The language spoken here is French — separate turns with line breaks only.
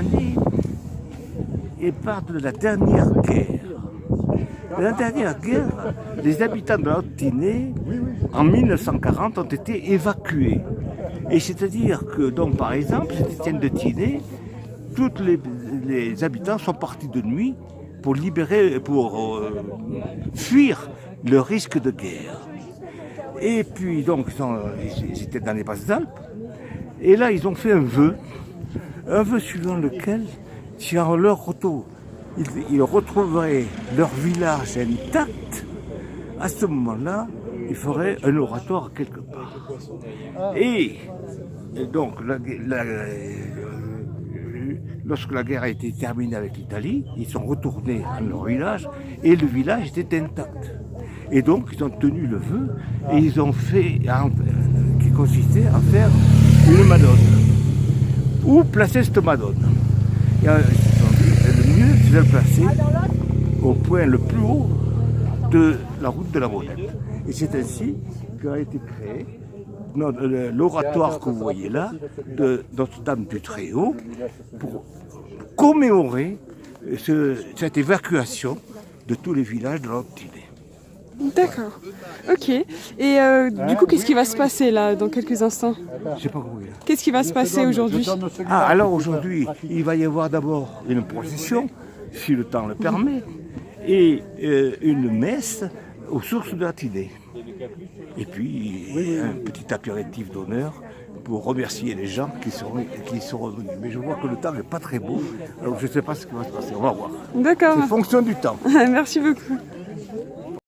année, ils parlent de la dernière guerre. Dans la dernière guerre, les habitants de la Haute-Tinée, en 1940, ont été évacués. Et c'est-à-dire que, donc, par exemple, Saint-Étienne de Tinée, tous les habitants sont partis de nuit pour fuir le risque de guerre. Et puis, donc, ils étaient dans les Basses-Alpes. Et là, ils ont fait un vœu suivant lequel, si à leur retour, ils retrouveraient leur village intact, à ce moment-là, ils feraient un oratoire quelque part. Et donc, lorsque la guerre a été terminée avec l'Italie, ils sont retournés à leur village et le village était intact. Et donc, ils ont tenu le vœu et ils ont fait, qui consistait à faire une madone. Où placer cette madone? Et ils se sont dit, le mieux, c'est de le placer au point le plus haut de la route de la Monette. Et c'est ainsi qu'a été créé l'oratoire que vous voyez là, de Notre-Dame du Très-Haut, pour commémorer cette évacuation de tous les villages de la Haute-Tinée.
D'accord, ok. Et du coup, qu'est-ce qui va se passer là dans quelques instants?
Je sais pas comment.
Qu'est-ce qui va se passer aujourd'hui?
Ah, alors aujourd'hui, il va y avoir d'abord une procession, si le temps le permet, et une messe aux sources de la Tinée. Et puis un petit apéritif d'honneur pour remercier les gens qui sont venus. Mais je vois que le temps n'est pas très beau, alors je ne sais pas ce qui va se passer. On va voir.
D'accord.
C'est fonction du temps.
Merci beaucoup.